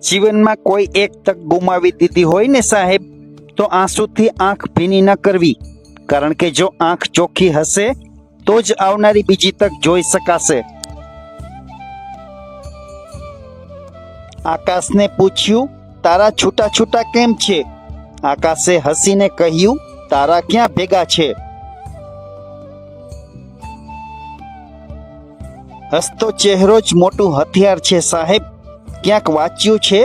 જીવનમાં કોઈ એક તક ગુમાવી દીધી હોય ને સાહેબ, તો આંસુથી આંખ ભીની ન કરવી, કારણ કે જો આંખ ચોખ્ખી હશે તો જ આવનારી બીજી તક જોઈ શકાશે. આકાશને પૂછ્યું, તારા છૂટા છૂટા કેમ છે? આકાશે હસીને કહ્યું, તારા ક્યાં ભેગા છે? હસતો ચહેરો જ મોટું હથિયાર છે સાહેબ. ક્યાંક વાંચ્યું છે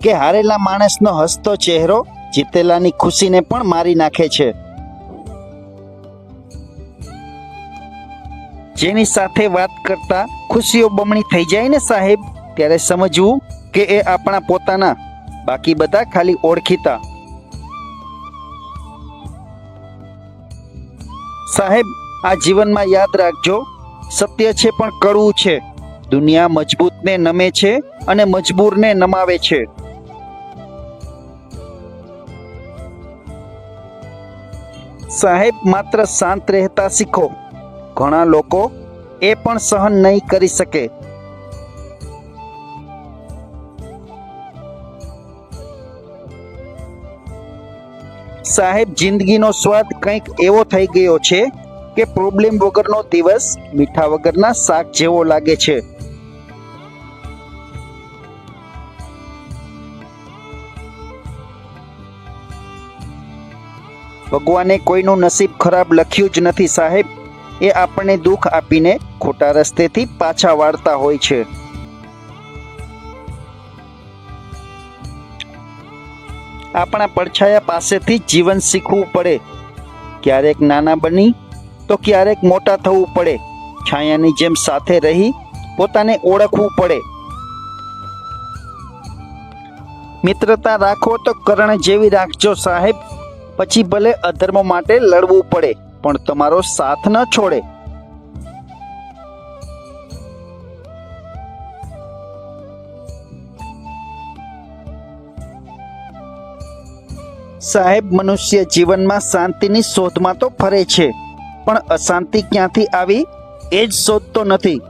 કે હારેલા માણસનો હસતો ચહેરો જીતેલાની ખુશીને પણ મારી નાખે છે. જેની સાથે વાત કરતા ખુશીઓ બમણી થઈ જાય ને સાહેબ, ત્યારે સમજવું કે એ આપણા પોતાના, બાકી બધા ખાલી ઓળખીતા. સાહેબ, આ જીવનમાં યાદ રાખજો, સત્ય છે પણ કડવું છે. દુનિયા મજબૂતને નમે છે અને મજબૂરને નમાવે છે. સાહેબ, માત્ર શાંત રહેતા શીખો. ઘણા લોકો એ પણ સહન નહીં કરી શકે. સાહેબ, જિંદગીનો સ્વાદ કંઈક એવો થઈ ગયો છે કે પ્રોબ્લેમ વગરનો દિવસ મીઠા વગરના શાક જેવો લાગે છે. ભગવાને કોઈનું નસીબ ખરાબ લખ્યું જ નથી સાહેબ. એ આપણને દુઃખ આપીને ખોટા રસ્તેથી પાછા વાળતા હોય છે. આપણા પડછાયા પાસેથી જીવન શીખવું પડે. ક્યારેક નાના બની તો ક્યારેક મોટા થવું પડે. છાયાની જેમ સાથે રહી પોતાને ઓળખવું પડે. મિત્રતા રાખો તો કર્ણ જેવી રાખજો સાહેબ. પછી ભલે અધર્મ માટે લડવું પડે, પણ તમારો સાથ ન છોડે. સાહેબ, મનુષ્ય જીવનમાં શાંતિની શોધમાં તો ફરે છે, પણ અશાંતિ ક્યાંથી આવી એ જ શોધતો નથી.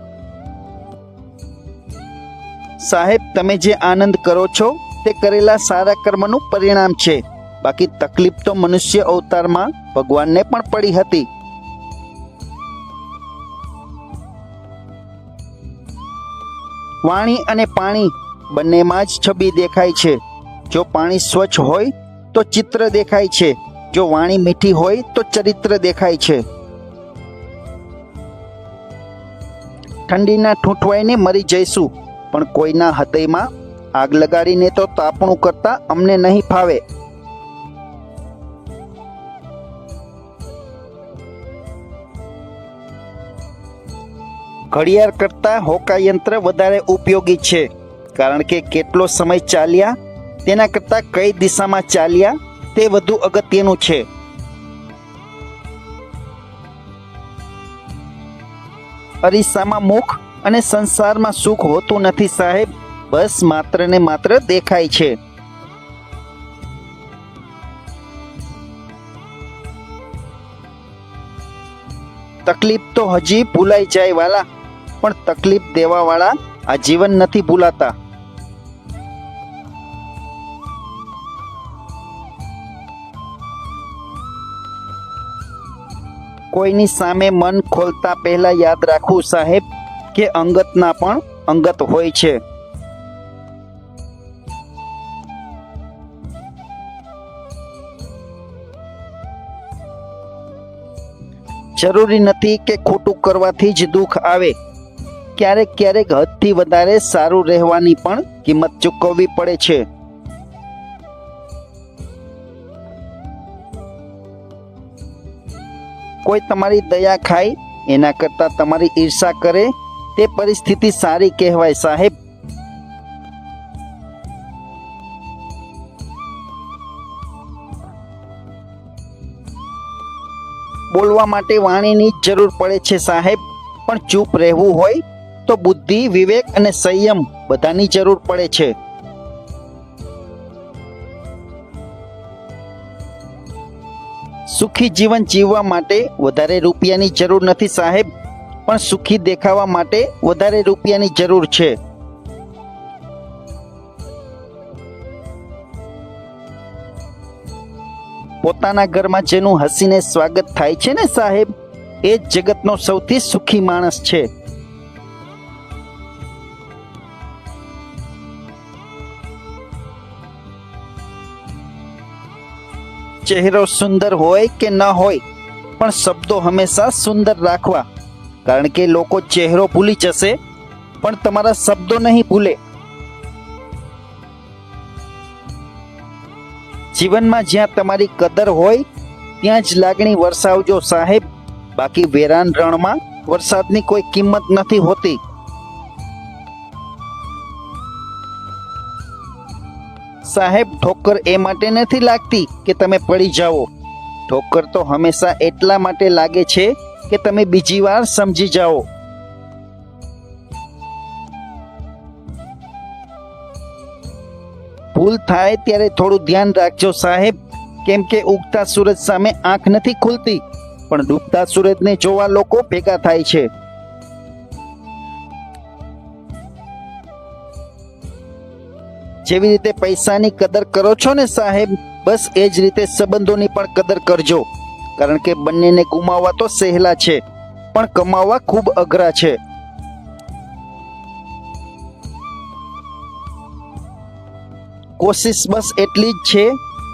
સાહેબ, તમે જે આનંદ કરો છો તે કરેલા સારા કર્મનું પરિણામ છે. બાકી તકલીફ તો મનુષ્ય અવતારમાં ભગવાનને પણ પડી હતી. વાણી અને પાણી બંનેમાં જ છબી દેખાય છે. જો પાણી સ્વચ્છ હોય તો ચિત્ર દેખાય છે, જો વાણી મીઠી હોય તો ચરિત્ર દેખાય છે. ઠંડીના ઠૂંઠવાઈને મરી જઈશું, પણ કોઈના હૃદયમાં આગ લગાડીને તો તાપણું કરતા અમને નહીં ફાવે. ઘડિયાળ કરતાં હોકાયંત્ર વધારે ઉપયોગી છે, કારણ કે કેટલો સમય ચાલ્યા તેના કરતાં કઈ દિશામાં ચાલ્યા તે વધુ અગત્યનું છે. અરીસામાં મુખ અને સંસારમાં સુખ હોતું નથી સાહેબ. બસ માત્ર ને માત્ર દેખાય છે. તકલીફ તો હજી ભૂલાઈ જાય વાલા, પણ તકલીફ દેવા વાળા આ જીવન નથી ભૂલાતા. કોઈની સામે મન ખોલતા પહેલા યાદ રાખવું સાહેબ કે અંગતના પણ અંગત હોય છે. જરૂરી નથી કે ખોટું કરવાથી જ દુઃખ આવે. ક્યારેક ક્યારેક હદથી વધારે સારું રહેવાની પણ કિંમત ચૂકવવી પડે છે. કોઈ તમારી દયા ખાય એના કરતાં તમારી ઈર્ષા કરે તે પરિસ્થિતિ સારી કહેવાય સાહેબ. બોલવા માટે વાણીની જ જરૂર પડે છે સાહેબ, પણ ચૂપ રહેવું હોય તો બુદ્ધિ, વિવેક અને સંયમ બધાની જરૂર પડે છે. સુખી જીવન જીવવા માટે વધારે રૂપિયાની જરૂર નથી સાહેબ, પણ સુખી દેખાવા માટે વધારે રૂપિયાની જરૂર છે. પોતાના ઘરમાં જેનું હસીને સ્વાગત થાય છે ને સાહેબ, એ જ જગતનો સૌથી સુખી માણસ છે. ચહેરો સુંદર હોય કે ન હોય, પણ શબ્દો હંમેશા સુંદર રાખવા, કારણ કે લોકો ચહેરો ભૂલી જશે પણ તમારા શબ્દો નહીં ભૂલે. જીવનમાં જ્યાં તમારી કદર હોય ત્યાં જ લાગણી વરસાવજો સાહેબ, બાકી વેરાન રણમાં વરસાદની કોઈ કિંમત નથી હોતી. સાહેબ, ઠોકર એ માટે નથી લાગતી કે તમે પડી જાઓ. ઠોકર તો હંમેશા એટલા માટે લાગે છે કે તમે બીજી વાર સમજી જાઓ. ભૂલ થાય ત્યારે થોડું ધ્યાન રાખજો સાહેબ, કેમ કે ઉગતા સૂરજ સામે આંખ નથી ખુલતી, પણ ડૂબતા સૂરજને જોવા લોકો ભેગા થાય છે. જેવી રીતે પૈસાની કદર કરો છો ને સાહેબ, બસ એ જ રીતે સંબંધોની પણ કદર કરજો, કારણ કે બંનેને ગુમાવવા તો સહેલા છે પણ કમાવવા ખૂબ અઘરા છે. કોશિશ બસ એટલી જ છે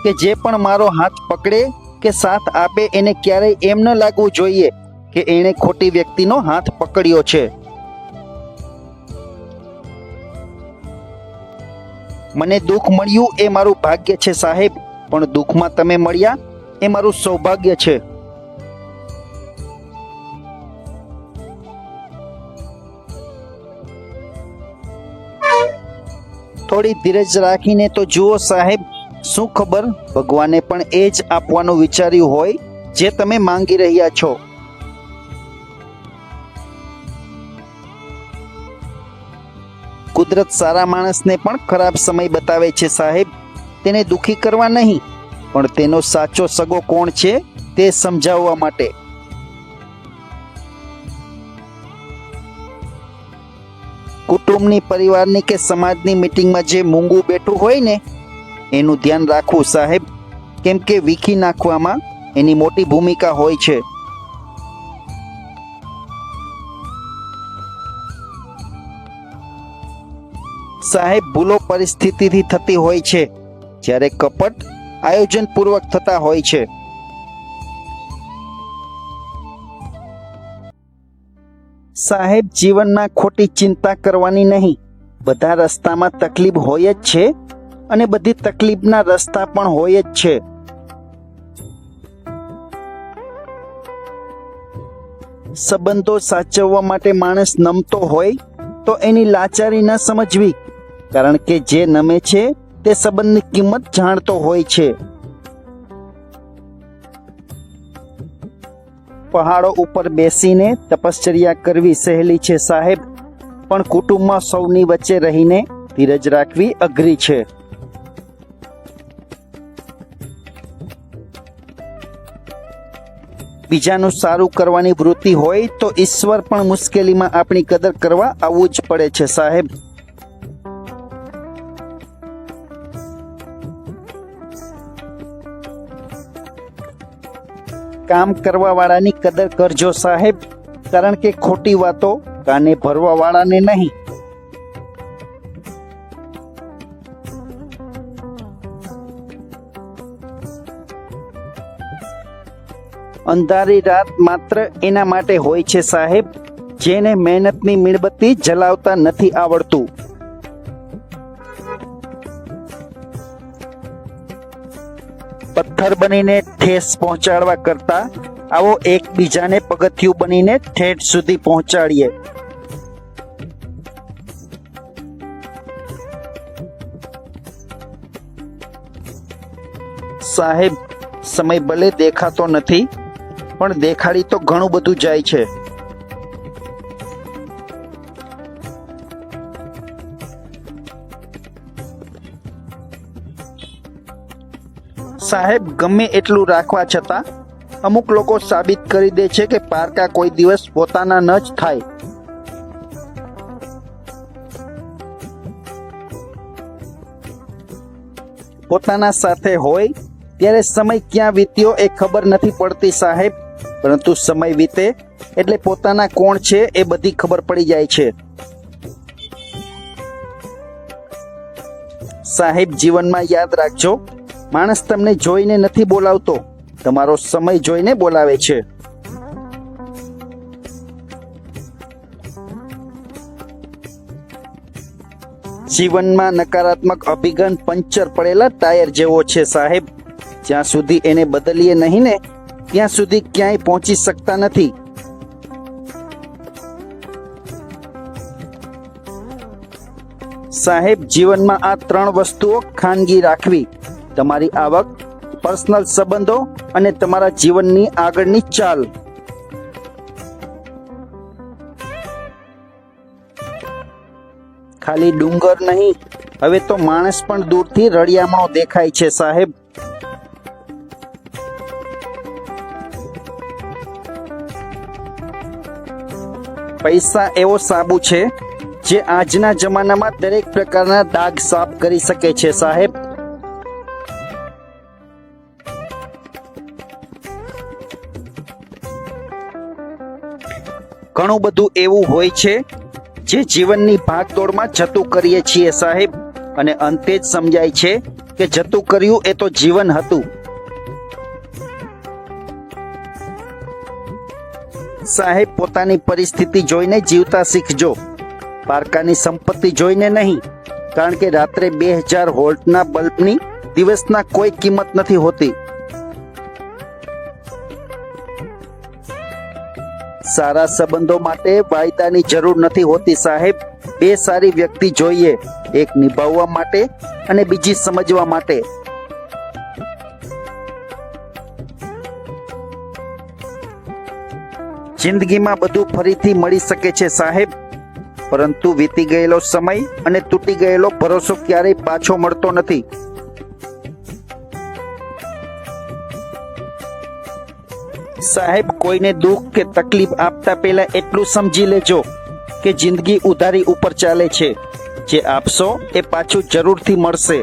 કે જે પણ મારો હાથ પકડે કે સાથ આપે એને ક્યારેય એમ ન લાગવું જોઈએ કે એણે ખોટી વ્યક્તિનો હાથ પકડ્યો છે. મને દુઃખ મળ્યું એ મારું ભાગ્ય છે સાહેબ, પણ દુઃખમાં તમે મળ્યા એ મારું સૌભાગ્ય છે. થોડી ધીરજ રાખીને તો જુઓ સાહેબ, શું ખબર ભગવાને પણ એ જ આપવાનું વિચાર્યું હોય જે તમે માંગી રહ્યા છો. કુદરત સારા માણસને પણ ખરાબ સમય બતાવે છે સાહેબ, તેને દુખી કરવા નહીં, પણ તેનો સાચો સગો કોણ છે તે સમજાવવા માટે. કુટુંબની, પરિવારની કે સમાજની મીટિંગમાં જે મૂંગું બેઠું હોય ને એનું ધ્યાન રાખવું સાહેબ, કેમ કે વીખી નાખવામાં એની મોટી ભૂમિકા હોય છે. સાહેબ, ભૂલો પરિસ્થિતિથી થતી હોય છે, જ્યારે કપટ આયોજનપૂર્વક થતા હોય છે. સાહેબ, જીવનમાં ખોટી ચિંતા કરવાની નહીં. બધા રસ્તામાં તકલીફ હોય જ છે અને બધી તકલીફના રસ્તા પણ હોય જ છે. સંબંધો સાચવવા માટે માણસ નમતો હોય તો એની લાચારી ન સમજવી, કારણ કે જે નમે છે તે સંબંધની કિંમત જાણતો હોય છે. પહાડો ઉપર બેસીને તપશ્ચર્યા કરવી સહેલી છે સાહેબ, પણ કુટુંબમાં સૌની વચ્ચે રહીને ધીરજ રાખવી અઘરી છે. બીજાનું સારું કરવાની વૃત્તિ હોય તો ઈશ્વર પણ મુશ્કેલીમાં આપણી કદર કરવા આવવું જ પડે છે સાહેબ. કામ કરવા વાળાની કદર કરજો સાહેબ, કારણ કે ખોટી વાતો કાને ભરવા વાળાને નહીં. અંધારી રાત માત્ર એના માટે હોય છે સાહેબ, જેને મહેનતની મીણબત્તી જલાવતા નથી આવડતું. પથ્થર બનીને ઠેસ પહોંચાડવા કરતા આવો એકબીજાને પગથિયું બનીને ઠેઠ સુધી પહોંચાડીએ. સાહેબ, સમય ભલે દેખાતો નથી પણ દેખાડી તો ઘણું બધું જાય છે. સાહેબ, ગમે એટલું રાખવા છતાં અમુક લોકો સાબિત કરી દે છે કે પારકા કોઈ દિવસ પોતાના ન જ થાય. પોતાના સાથે હોય ત્યારે સમય ક્યાં વીત્યો એ ખબર નથી પડતી સાહેબ, પરંતુ સમય વીતે એટલે પોતાના કોણ છે એ બધી ખબર પડી જાય છે. સાહેબ, જીવનમાં યાદ રાખજો, માણસ તમને જોઈને નથી બોલાવતો, તમારો સમય જોઈને બોલાવે છે. જીવનમાં નકારાત્મક અભિગમ પંચર પડેલા ટાયર જેવો છે સાહેબ, જ્યાં સુધી એને બદલીએ નહીં ને ત્યાં સુધી ક્યાંય પહોંચી શકતા નથી. સાહેબ, જીવનમાં આ 3 વસ્તુઓ ખાનગી રાખવી: તમારી આવક, પર્સનલ સંબંધો અને તમારા જીવનની આગળની ચાલ. ખાલી ડુંગર નહીં, હવે તો માણસ પણ દૂરથી રળિયામણો દેખાય છે સાહેબ. પૈસા એવો સાબુ છે જે આજના જમાનામાં દરેક પ્રકારના ડાઘ સાફ કરી શકે છે સાહેબ. ઘણું બધું એવું હોય છે જે જીવનની ભાગદોડમાં જતું કરીએ છીએ સાહેબ, અને અંતે જ સમજાય છે કે જતું કર્યું એ તો જીવન હતું. સાહેબ, પોતાની પરિસ્થિતિ જોઈને જીવતા શીખજો, પારકાની સંપત્તિ જોઈને નહીં, કારણ કે રાત્રે 2000 વોલ્ટના બલ્બની દિવસના કોઈ કિંમત નથી હોતી. સારા સંબંધો માટે વાયદાની જરૂર નથી હોતી સાહેબ. 2 સારી વ્યક્તિ જોઈએ, એક નિભાવવા માટે અને બીજી સમજવા માટે. જિંદગીમાં બધું ફરીથી મળી શકે છે સાહેબ, પરંતુ વીતી ગયેલો સમય અને તૂટી ગયેલો ભરોસો ક્યારેય પાછો મળતો નથી. સાહેબ, કોઈને દુઃખ કે તકલીફ આપતા પહેલા એટલું સમજી લેજો કે જિંદગી ઉધારી ઉપર ચાલે છે, જે આપશો એ પાછું જરૂરથી મળશે.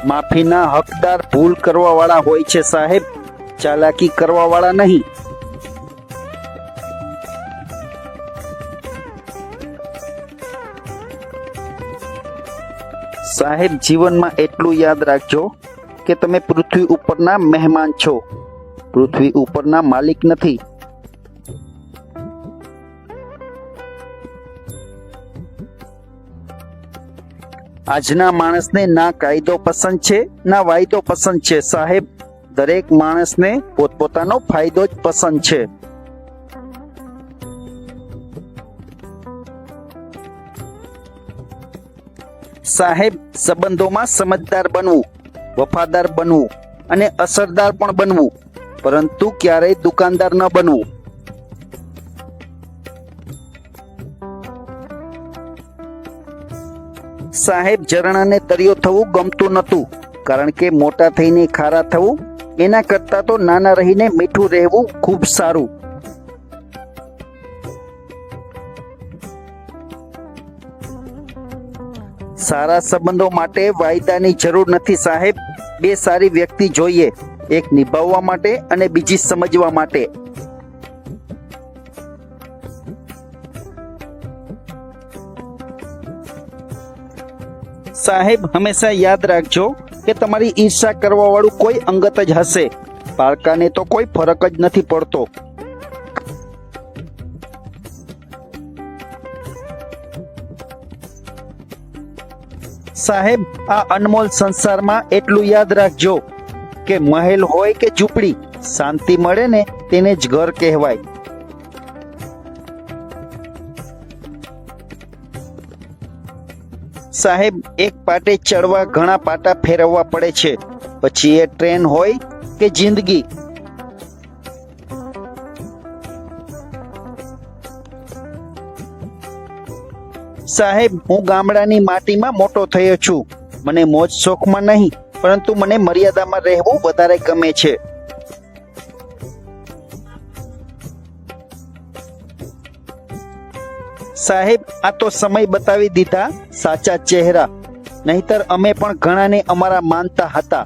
માફીના હકદાર ભૂલ કરવા વાળા હોય છે સાહેબ, ચાલાકી કરવા વાળા નહીં. સાહેબ, જીવનમાં એટલું યાદ રાખજો કે તમે પૃથ્વી ઉપરના મહેમાન છો, પૃથ્વી ઉપરના માલિક નથી. આજના માણસને ના કાયદો પસંદ છે ના વાયદો પસંદ છે સાહેબ, દરેક માણસને પોતપોતાનો ફાયદો જ પસંદ છે. સાહેબ, સંબંધોમાં સમજદાર બનવું, વફાદાર બનવું અને અસરદાર પણ બનવું, પરંતુ ક્યારેય દુકાનદાર ન બનવું. સાહેબ, ઝરણાને દરિયો થવું ગમતું નહોતું, કારણ કે મોટા થઈને ખારા થવું એના કરતાં તો નાના રહીને મીઠું રહેવું ખૂબ સારું. સારા સંબંધો માટે વાયદાની જરૂર નથી સાહેબ. 2 સારી વ્યક્તિ જોઈએ, એક નિભાવવા માટે અને બીજી સમજવા માટે. સાહેબ, હંમેશા યાદ રાખજો કે તમારી ઈર્ષા કરવા વાળું કોઈ અંગત જ હશે, પારકાને તો કોઈ ફરક જ નથી પડતો. સાહેબ, આ અનમોલ સંસારમાં એટલું યાદ રાખજો કે મહેલ હોય કે ઝૂંપડી, શાંતિ મળે ને તેને જ ઘર કહેવાય. સાહેબ, એક પાટે ચડવા ઘણા પાટા ફેરવવા પડે છે, પછી એ ટ્રેન હોય કે જિંદગી. સાહેબ, હું ગામડાની માટીમાં મોટો થયો છું. મને મોજ શોખમાં નહીં, પરંતુ મને મર્યાદામાં રહેવું વધારે ગમે છે. સાહેબ, આ તો સમય બતાવી દીધા સાચા ચહેરા, નહીતર અમે પણ ઘણાને અમારા માનતા હતા.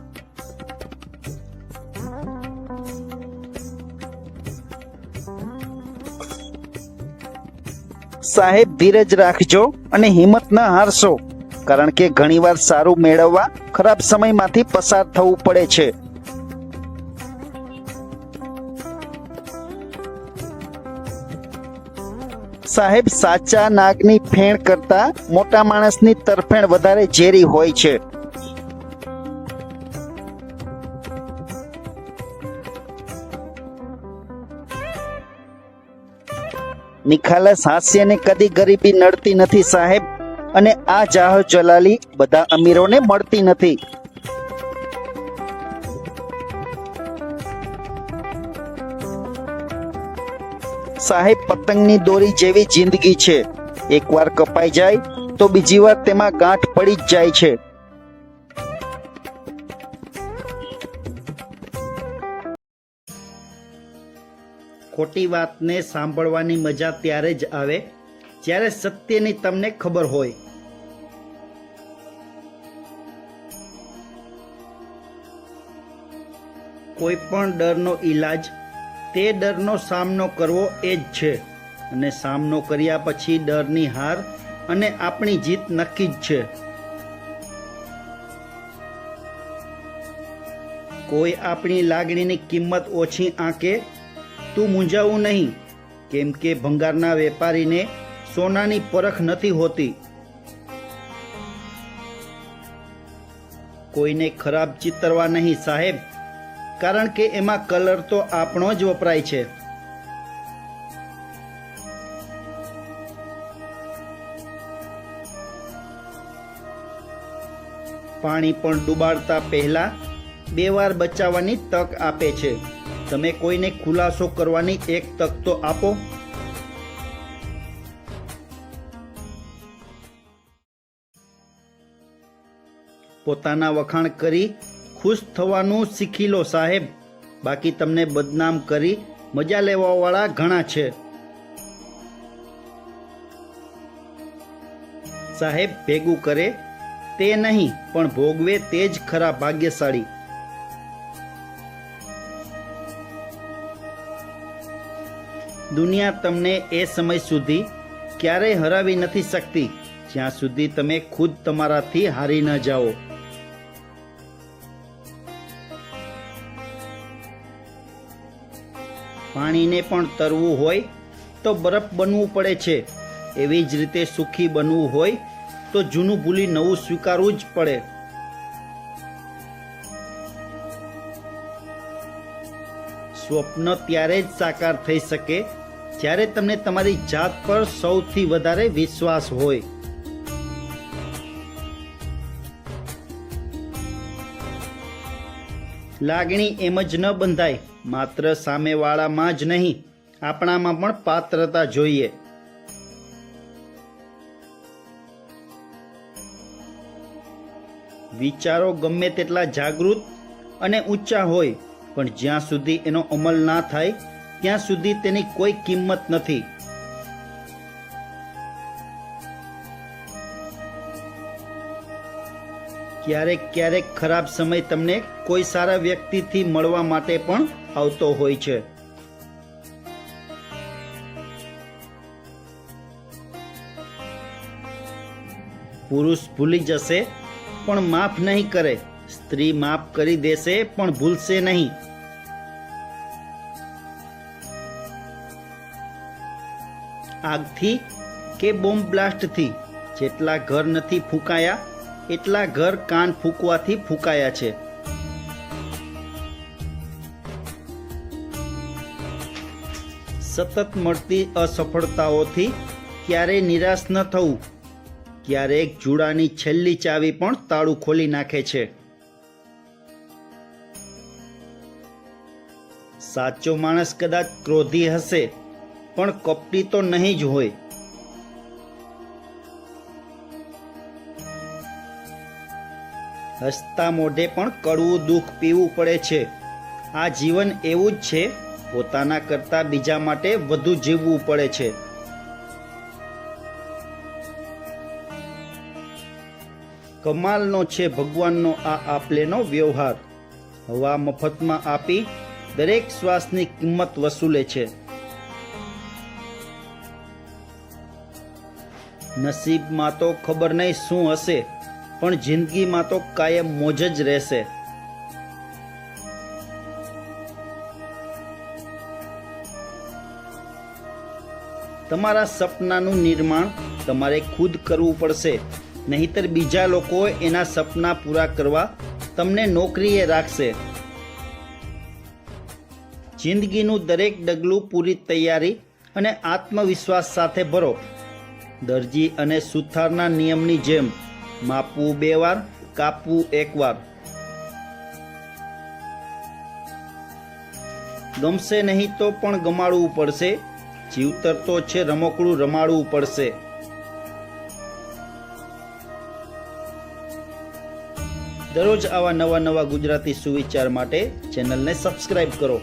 સાહેબ, ધીરજ રાખજો અને હિંમત ન હારશો, કારણ કે ઘણીવાર સારું મેળવવા ખરાબ સમયમાંથી પસાર થવું પડે છે. સાહેબ, સાચા નાગની ફેણ કરતા મોટા માણસની તરફેણ વધારે ઝેરી હોય છે. નિખાલસ હાસ્યને કદી ગરીબી નડતી નથી સાહેબ, અને આ જાહ જલાલી બધા અમીરોને મળતી નથી. સાહેબ, પતંગની દોરી જેવી જિંદગી છે, એકવાર કપાઈ જાય તો બીજી વાર તેમાં ગાંઠ પડી જ જાય છે. ખોટી વાતને સાંભળવાની મજા ત્યારે જ આવે જ્યારે સત્યની તમને ખબર હોય. કોઈ પણ ડરનો ઈલાજ તે ડરનો સામનો કરવો એ જ છે, અને સામનો કર્યા પછી ડરની હાર અને આપણી જીત નક્કી જ છે. કોઈ આપણી લાગણીની કિંમત ઓછી આંકે તું મૂંઝાવું નહીં, કેમ કે ભંગારના વેપારીને સોનાની પરખ નથી હોતી. કોઈને ખરાબ ચિતરવા નહીં સાહેબ, કારણ કે એમાં કલર તો આપણો જ વપરાય છે. પાણી પણ ડૂબાડતા પહેલા 2 વાર બચાવવાની તક આપે છે. તમે કોઈને ખુલાસો કરવાની એક તક તો આપો. પોતાના વખાણ કરી ખુશ થવાનું શીખી લો સાહેબ, બાકી તમને બદનામ કરી મજા લેવાવાળા ઘણા છે. સાહેબ, ભેગું કરે તે નહીં પણ ભોગવે તે જ ખરા ભાગ્યશાળી. દુનિયા તમને એ સમય સુધી ક્યારેય હરાવી નથી શકતી જ્યાં સુધી તમે ખુદ તમારાથી હારી ન જાઓ. પાણીને પણ તરવું હોય તો બરફ બનવું પડે છે, એવી જ રીતે સુખી બનવું હોય તો જૂનું ભૂલી નવું સ્વીકારવું જ પડે. સ્વપ્ન ત્યારે જ સાકાર થઈ શકે જ્યારે તમને તમારી જાત પર સૌથી વધારે વિશ્વાસ હોય. લાગણી એમ જ ન બંધાય, માત્ર સામેવાળામાં જ નહીં, આપણામાં પણ પાત્રતા જોઈએ. વિચારો ગમે તેટલા જાગૃત અને ઊંચા હોય, પણ જ્યાં સુધી એનો અમલ ના થાય ત્યાં સુધી તેની કોઈ કિંમત નથી. ક્યારેક ક્યારેક ખરાબ સમય તમને કોઈ સારા વ્યક્તિથી મળવા માટે પણ આવતો હોય છે. પુરુષ ભૂલી જશે પણ માફ નહીં કરે, સ્ત્રી માફ કરી દેશે પણ ભૂલશે નહીં. આગથી કે બોમ્બ બ્લાસ્ટથી જેટલા ઘર નથી ફૂંકાયા એટલા ઘર કાન ફૂંકવાથી ફૂંકાયા છે. સતત મળતી અસફળતાઓથી ક્યારેય નિરાશ ન થવું, ક્યારેક જુડાની છેલ્લી ચાવી પણ તાળું ખોલી નાખે છે. સાચો માણસ કદાચ ક્રોધી હશે પણ કપટી તો નહીં જ હોય. હસતા મોઢે પણ કડવું દુઃખ પીવું પડે છે. આ જીવન એવું જ છે, પોતાના કરતા બીજા માટે વધુ જીવવું પડે છે. કમાલનો છે ભગવાનનો આ આપલેનો વ્યવહાર. હવા મફતમાં આપી દરેક શ્વાસની કિંમત વસૂલે છે. નસીબમાં તો ખબર નહીં શું હશે, પણ જિંદગીમાં તો કાયમ મોજ જ રહેશે. તમારા સપનાનું નિર્માણ તમારે ખુદ કરવું પડશે, નહીંતર બીજા લોકો એના સપના પૂરા કરવા તમને નોકરીએ રાખશે. જિંદગીનું દરેક ડગલું પૂરી તૈયારી અને આત્મવિશ્વાસ સાથે ભરો. દરજી અને સુથારના નિયમની જેમ માપવું 2 વાર, કાપવું 1 વાર. ગમશે નહીં તો પણ ગમાડવું પડશે, જીવતર તો છે રમકડું રમાડવું પડશે. દરરોજ આવા નવા ગુજરાતી સુવિચાર માટે ચેનલને સબસ્ક્રાઇબ કરો.